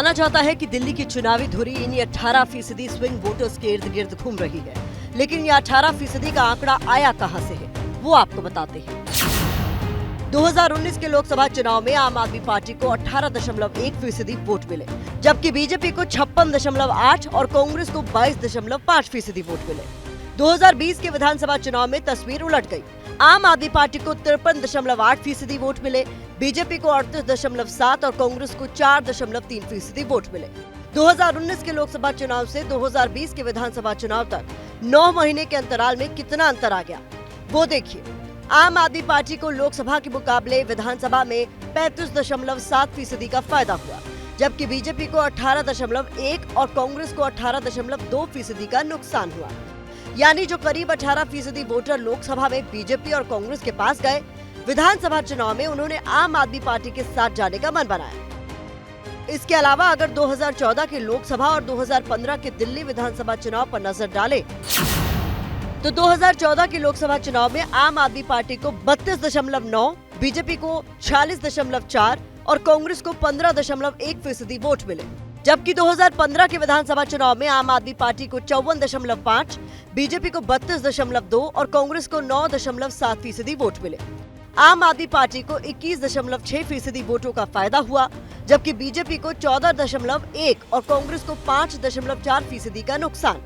माना जाता है कि दिल्ली की चुनावी धुरी इन्हीं 18% स्विंग वोटर्स के इर्द गिर्द घूम रही है, लेकिन ये 18% का आंकड़ा आया कहां से है, वो आपको बताते हैं। 2019 के लोकसभा चुनाव में आम आदमी पार्टी को 18.1% वोट मिले, जबकि बीजेपी को 56.8 और कांग्रेस को 22.5% वोट मिले। 2020 के विधानसभा चुनाव में तस्वीर उलट गई। आम आदमी पार्टी को 53.8% वोट मिले, बीजेपी को 38.7 और कांग्रेस को 4.3% वोट मिले। 2019 के लोकसभा चुनाव से 2020 के विधानसभा चुनाव तक 9 महीने के अंतराल में कितना अंतर आ गया, वो देखिए। आम आदमी पार्टी को लोकसभा के मुकाबले विधानसभा में 35.7% का फायदा हुआ, जबकि बीजेपी को 18.1 और कांग्रेस को 18.2% का नुकसान हुआ। यानी जो करीब 18% वोटर लोकसभा में बीजेपी और कांग्रेस के पास गए, विधानसभा चुनाव में उन्होंने आम आदमी पार्टी के साथ जाने का मन बनाया। इसके अलावा अगर 2014 के लोकसभा और 2015 के दिल्ली विधानसभा चुनाव पर नजर डालें, तो 2014 के लोकसभा चुनाव में आम आदमी पार्टी को 32.9, बीजेपी को 46.4 और कांग्रेस को 15.1% वोट मिले, जबकि 2015 के विधानसभा चुनाव में आम आदमी पार्टी को 54.5, बीजेपी को 32.2 और कांग्रेस को 9.7% वोट मिले। आम आदमी पार्टी को 21.6% वोटों का फायदा हुआ, जबकि बीजेपी को 14.1 और कांग्रेस को 5.4% का नुकसान।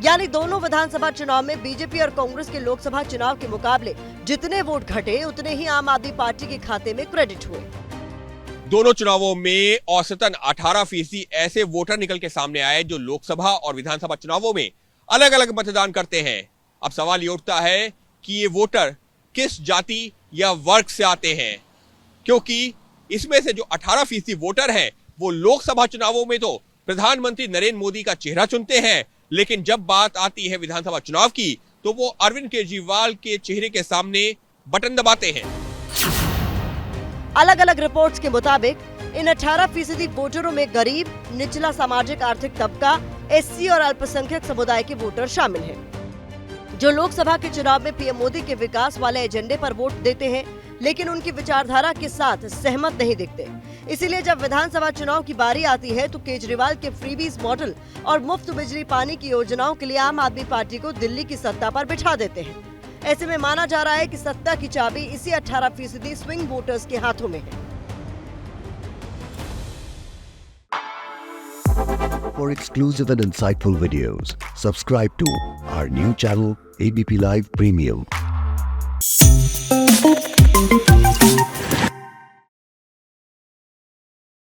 यानी दोनों विधानसभा चुनाव में बीजेपी और कांग्रेस के लोकसभा चुनाव के मुकाबले जितने वोट घटे, उतने ही आम आदमी पार्टी के खाते में क्रेडिट हुए। दोनों चुनावों में औसतन 18% ऐसे वोटर निकल के सामने आए जो लोकसभा और विधानसभा चुनावों में अलग अलग मतदान करते हैं। अब सवाल ये उठता है कि ये वोटर किस जाति या वर्ग से आते हैं, क्योंकि इसमें से जो 18% वोटर हैं वो लोकसभा चुनावों में तो प्रधानमंत्री नरेंद्र मोदी का चेहरा चुनते हैं, लेकिन जब बात आती है विधानसभा चुनाव की तो वो अरविंद केजरीवाल के चेहरे के सामने बटन दबाते हैं। अलग अलग रिपोर्ट्स के मुताबिक इन 18% वोटरों में गरीब, निचला सामाजिक आर्थिक तबका, एससी और अल्पसंख्यक समुदाय के वोटर शामिल हैं, जो लोकसभा के चुनाव में पीएम मोदी के विकास वाले एजेंडे पर वोट देते हैं, लेकिन उनकी विचारधारा के साथ सहमत नहीं दिखते। इसीलिए जब विधानसभा चुनाव की बारी आती है तो केजरीवाल के फ्रीबीज मॉडल और मुफ्त बिजली पानी की योजनाओं के लिए आम आदमी पार्टी को दिल्ली की सत्ता पर बिठा देते हैं। ऐसे में माना जा रहा है कि सत्ता की चाबी इसी 18% स्विंग वोटर्स के हाथों में है। For exclusive and insightful videos, subscribe to our new channel ABP Live Premium.